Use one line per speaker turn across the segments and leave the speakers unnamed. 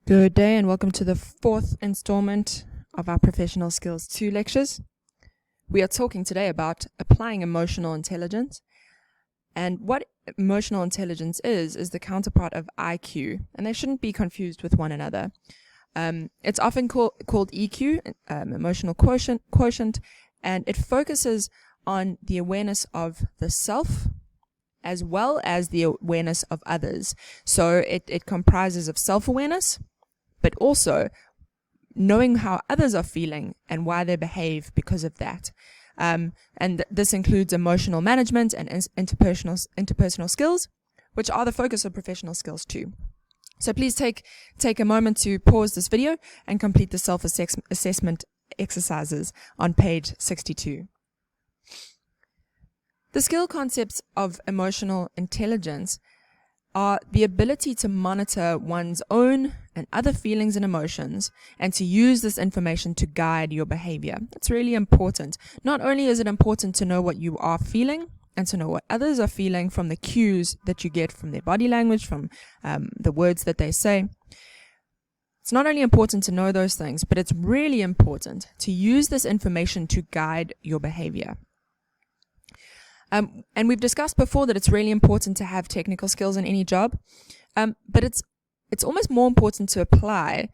Good day and welcome to the fourth installment of our Professional Skills 2 lectures. We are talking today about applying emotional intelligence, and what emotional intelligence is the counterpart of IQ, and they shouldn't be confused with one another. It's often called EQ, emotional quotient, and it focuses on the awareness of the self as well as the awareness of others. So it comprises of self-awareness, but also knowing how others are feeling and why they behave because of that. And this includes emotional management and interpersonal skills, which are the focus of professional skills too. So please take a moment to pause this video and complete the self-assessment exercises on page 62. The skill concepts of emotional intelligence are the ability to monitor one's own and other feelings and emotions, and to use this information to guide your behavior. It's really important. Not only is it important to know what you are feeling and to know what others are feeling from the cues that you get from their body language, from the words that they say. It's not only important to know those things, but it's really important to use this information to guide your behavior. And we've discussed before that it's really important to have technical skills in any job, but it's almost more important to apply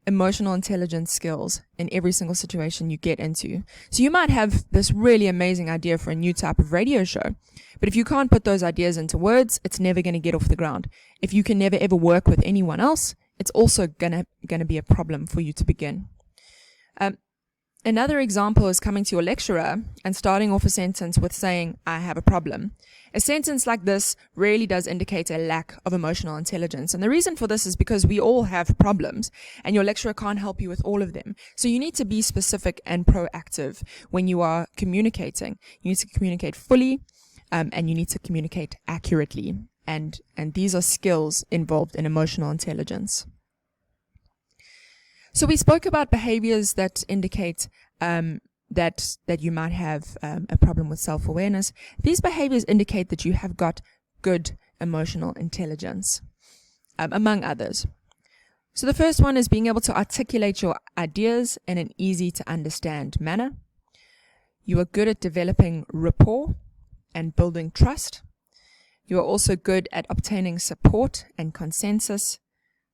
emotional intelligence skills in every single situation you get into. So you might have this really amazing idea for a new type of radio show, but if you can't put those ideas into words, it's never going to get off the ground. If you can never ever work with anyone else, it's also gonna be a problem for you to begin. Another example is coming to your lecturer and starting off a sentence with saying, "I have a problem." A sentence like this really does indicate a lack of emotional intelligence. And the reason for this is because we all have problems and your lecturer can't help you with all of them. So you need to be specific and proactive when you are communicating. You need to communicate fully, and you need to communicate accurately. And these are skills involved in emotional intelligence. So we spoke about behaviors that indicate that you might have a problem with self-awareness. These behaviors indicate that you have got good emotional intelligence, among others. So the first one is being able to articulate your ideas in an easy-to-understand manner. You are good at developing rapport and building trust. You are also good at obtaining support and consensus,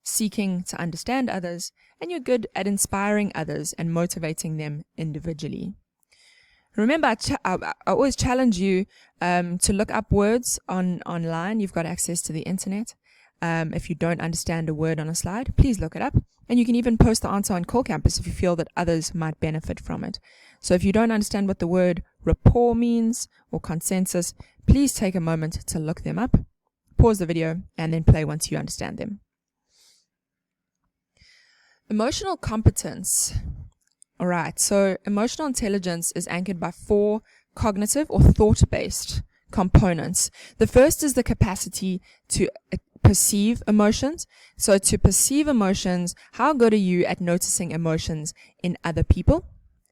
seeking to understand others, and you're good at inspiring others and motivating them individually. Remember, I always challenge you to look up words online. You've got access to the internet. If you don't understand a word on a slide, please look it up. And you can even post the answer on Core Campus if you feel that others might benefit from it. So if you don't understand what the word rapport means or consensus, please take a moment to look them up, pause the video, and then play once you understand them. Emotional competence. All right, so emotional intelligence is anchored by 4 cognitive or thought-based components. The first is the capacity to perceive emotions. So to perceive emotions, how good are you at noticing emotions in other people?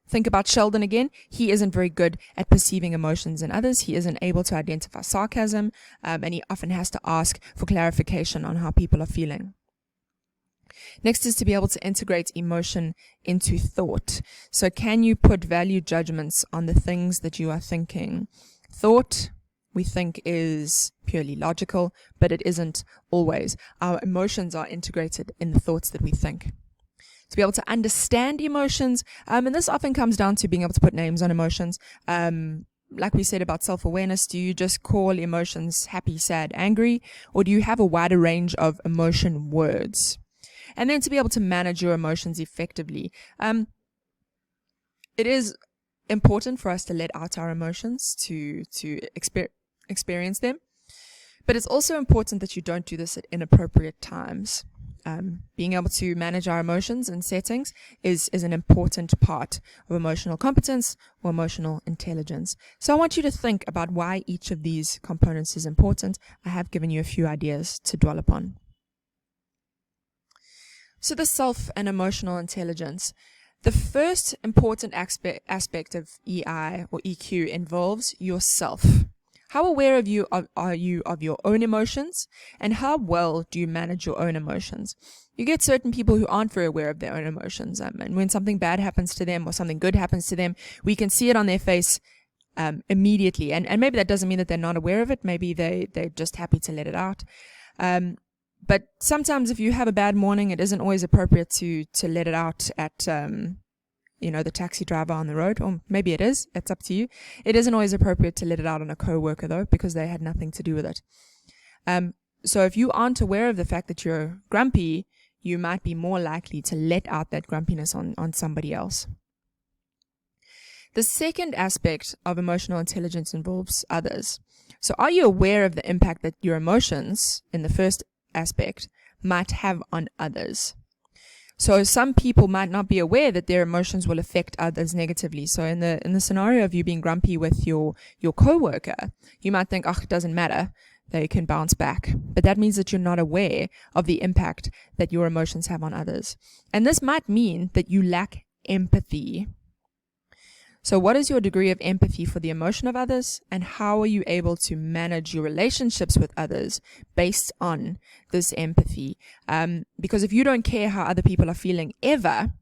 Think about Sheldon again. He isn't very good at perceiving emotions in others. He isn't able to identify sarcasm, and he often has to ask for clarification on how people are feeling. Next is to be able to integrate emotion into thought. So can you put value judgments on the things that you are thinking? Thought, we think, is purely logical, but it isn't always. Our emotions are integrated in the thoughts that we think. To be able to understand emotions, and this often comes down to being able to put names on emotions. Like we said about self-awareness, do you just call emotions happy, sad, angry, or do you have a wider range of emotion words? And then to be able to manage your emotions effectively. It is important for us to let out our emotions, to experience them. But it's also important that you don't do this at inappropriate times. Being able to manage our emotions in settings is an important part of emotional competence or emotional intelligence. So I want you to think about why each of these components is important. I have given you a few ideas to dwell upon. So the self and emotional intelligence. The first important aspect of EI or EQ involves yourself. How aware are you of your own emotions, and how well do you manage your own emotions? You get certain people who aren't very aware of their own emotions, and when something bad happens to them or something good happens to them, we can see it on their face immediately. And maybe that doesn't mean that they're not aware of it. Maybe they're just happy to let it out. But sometimes if you have a bad morning, it isn't always appropriate to let it out at, the taxi driver on the road, or maybe it is. It's up to you. It isn't always appropriate to let it out on a coworker though, because they had nothing to do with it. So if you aren't aware of the fact that you're grumpy, you might be more likely to let out that grumpiness on somebody else. The second aspect of emotional intelligence involves others. So are you aware of the impact that your emotions, in the first aspect, might have on others? So some people might not be aware that their emotions will affect others negatively. So in the scenario of you being grumpy with your coworker, you might think, it doesn't matter. They can bounce back. But that means that you're not aware of the impact that your emotions have on others. And this might mean that you lack empathy. So what is your degree of empathy for the emotion of others, and how are you able to manage your relationships with others based on this empathy? Because if you don't care how other people are feeling ever,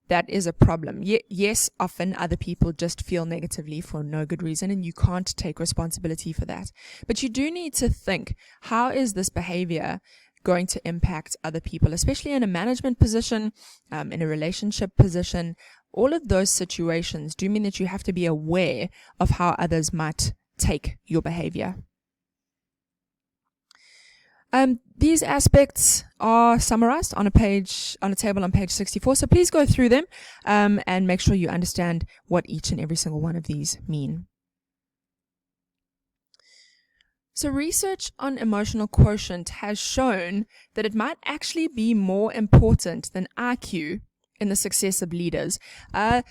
that is a problem. Yes, often other people just feel negatively for no good reason, and you can't take responsibility for that. But you do need to think, how is this behavior going to impact other people, especially in a management position, in a relationship position? All of those situations do mean that you have to be aware of how others might take your behavior. These aspects are summarized on a table on page 64. So please go through them and make sure you understand what each and every single one of these mean. So research on emotional quotient has shown that it might actually be more important than IQ in the success of leaders. A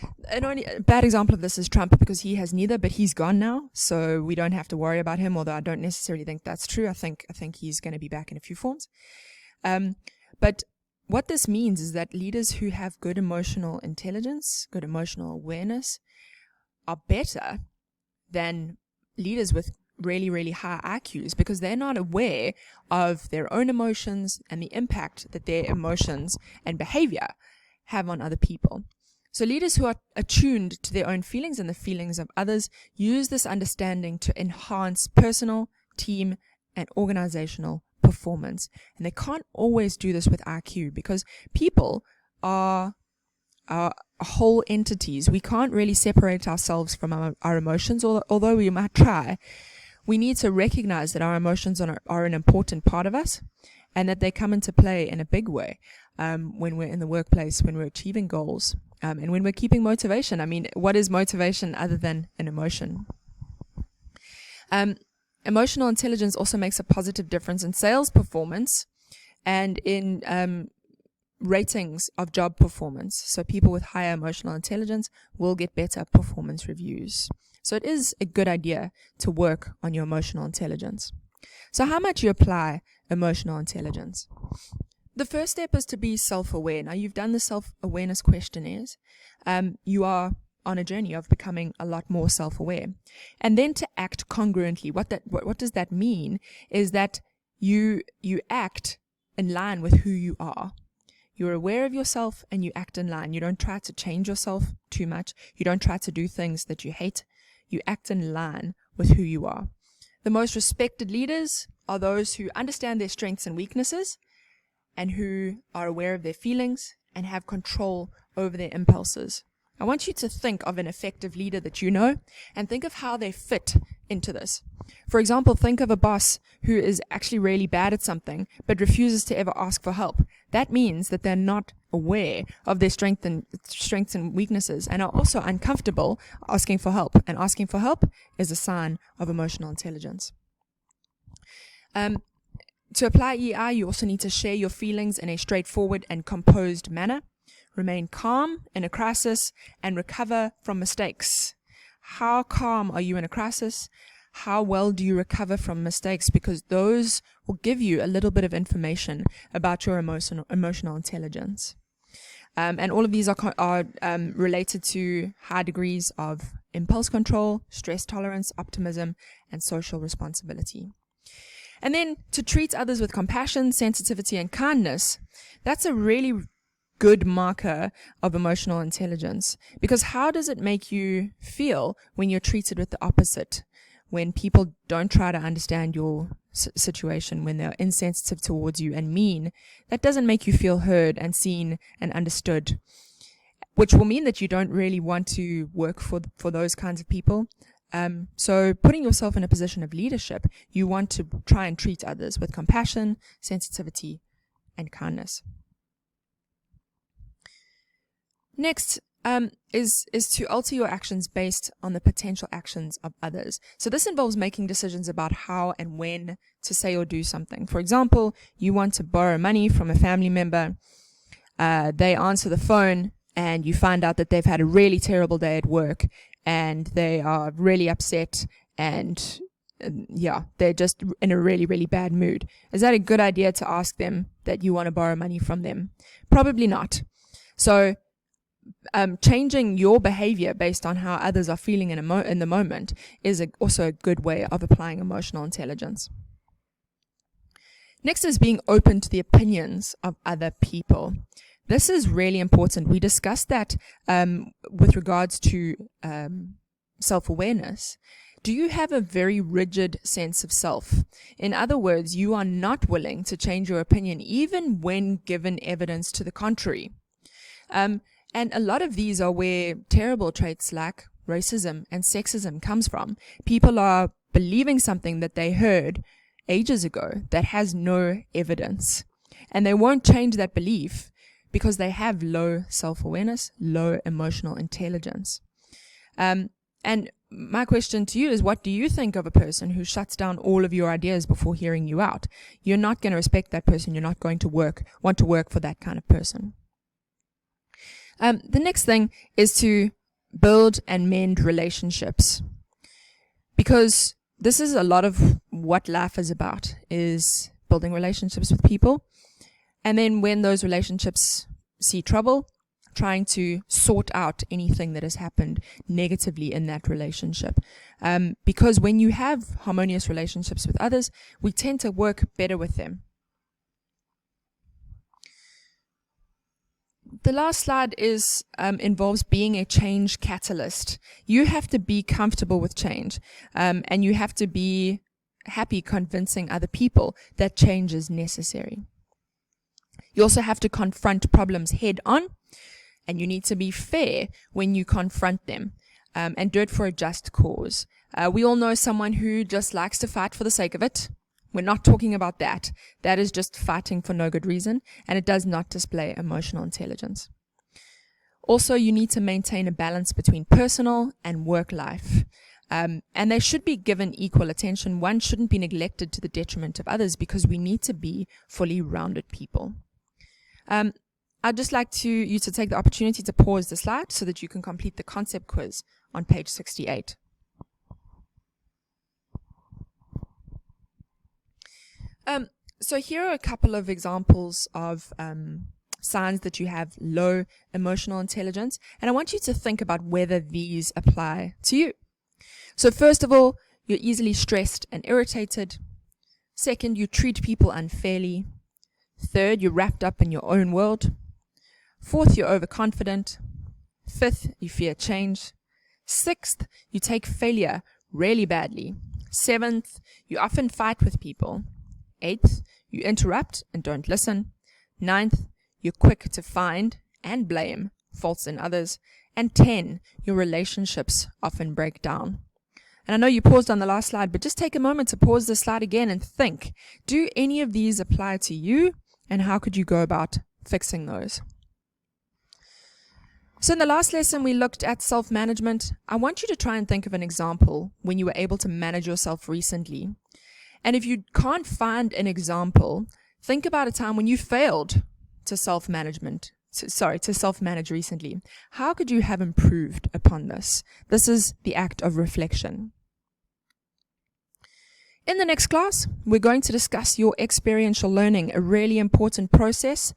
bad example of this is Trump, because he has neither, but he's gone now, so we don't have to worry about him, although I don't necessarily think that's true. I think he's going to be back in a few forms. But what this means is that leaders who have good emotional intelligence, good emotional awareness, are better than leaders with really, really high IQs, because they're not aware of their own emotions and the impact that their emotions and behavior have on other people. So leaders who are attuned to their own feelings and the feelings of others use this understanding to enhance personal, team, and organizational performance. And they can't always do this with IQ, because people are whole entities. We can't really separate ourselves from our emotions, although we might try. We need to recognize that our emotions are an important part of us, and that they come into play in a big way when we're in the workplace, when we're achieving goals, and when we're keeping motivation. I mean, what is motivation other than an emotion? Emotional intelligence also makes a positive difference in sales performance and in ratings of job performance. So people with higher emotional intelligence will get better performance reviews. So it is a good idea to work on your emotional intelligence. So how might you apply emotional intelligence? The first step is to be self-aware. Now, you've done the self-awareness questionnaires. You are on a journey of becoming a lot more self-aware. And then to act congruently. What does that mean? Is that you act in line with who you are. You're aware of yourself and you act in line. You don't try to change yourself too much. You don't try to do things that you hate. You act in line with who you are. The most respected leaders are those who understand their strengths and weaknesses, and who are aware of their feelings and have control over their impulses. I want you to think of an effective leader that you know, and think of how they fit into this. For example, think of a boss who is actually really bad at something, but refuses to ever ask for help. That means that they're not aware of their strengths and weaknesses, and are also uncomfortable asking for help. And asking for help is a sign of emotional intelligence. To apply EI, you also need to share your feelings in a straightforward and composed manner. Remain calm in a crisis and recover from mistakes. How calm are you in a crisis? How well do you recover from mistakes? Because those will give you a little bit of information about your emotional intelligence. And all of these are related to high degrees of impulse control, stress tolerance, optimism, and social responsibility. And then to treat others with compassion, sensitivity, and kindness, that's a really good marker of emotional intelligence. Because how does it make you feel when you're treated with the opposite? When people don't try to understand your situation, when they're insensitive towards you and mean, that doesn't make you feel heard and seen and understood, which will mean that you don't really want to work for those kinds of people. So putting yourself in a position of leadership, you want to try and treat others with compassion, sensitivity, and kindness. Next, is to alter your actions based on the potential actions of others. So this involves making decisions about how and when to say or do something. For example, you want to borrow money from a family member. They answer the phone and you find out that they've had a really terrible day at work and they are really upset and they're just in a really, really bad mood. Is that a good idea to ask them that you want to borrow money from them? Probably not. So changing your behavior based on how others are feeling in the moment is also a good way of applying emotional intelligence. Next is being open to the opinions of other people. This is really important. We discussed that with regards to self-awareness. Do you have a very rigid sense of self? In other words, you are not willing to change your opinion even when given evidence to the contrary. And a lot of these are where terrible traits like racism and sexism comes from. People are believing something that they heard ages ago that has no evidence. And they won't change that belief because they have low self-awareness, low emotional intelligence. And my question to you is, what do you think of a person who shuts down all of your ideas before hearing you out? You're not going to respect that person. You're not going to want to work for that kind of person. The next thing is to build and mend relationships, because this is a lot of what life is about, is building relationships with people. And then when those relationships see trouble, trying to sort out anything that has happened negatively in that relationship. Because when you have harmonious relationships with others, we tend to work better with them. The last slide involves being a change catalyst. You have to be comfortable with change, and you have to be happy convincing other people that change is necessary. You also have to confront problems head on, and you need to be fair when you confront them, and do it for a just cause. We all know someone who just likes to fight for the sake of it. We're not talking about that. That is just fighting for no good reason, and it does not display emotional intelligence. Also, you need to maintain a balance between personal and work life. And they should be given equal attention. One shouldn't be neglected to the detriment of others, because we need to be fully rounded people. I'd just like you to take the opportunity to pause the slide so that you can complete the concept quiz on page 68. So here are a couple of examples of signs that you have low emotional intelligence, and I want you to think about whether these apply to you. So first of all, you're easily stressed and irritated. Second, you treat people unfairly. Third, you're wrapped up in your own world. Fourth, you're overconfident. Fifth, you fear change. Sixth, you take failure really badly. Seventh, you often fight with people. Eighth, you interrupt and don't listen. Ninth, you're quick to find and blame faults in others. And 10, your relationships often break down. And I know you paused on the last slide, but just take a moment to pause the slide again and think, do any of these apply to you, and how could you go about fixing those? So in the last lesson, we looked at self-management. I want you to try and think of an example when you were able to manage yourself recently. And if you can't find an example, think about a time when you failed to self-manage recently. How could you have improved upon this? This is the act of reflection. In the next class, we're going to discuss your experiential learning, a really important process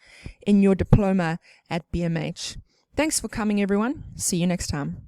in your diploma at BMH. Thanks for coming, everyone. See you next time.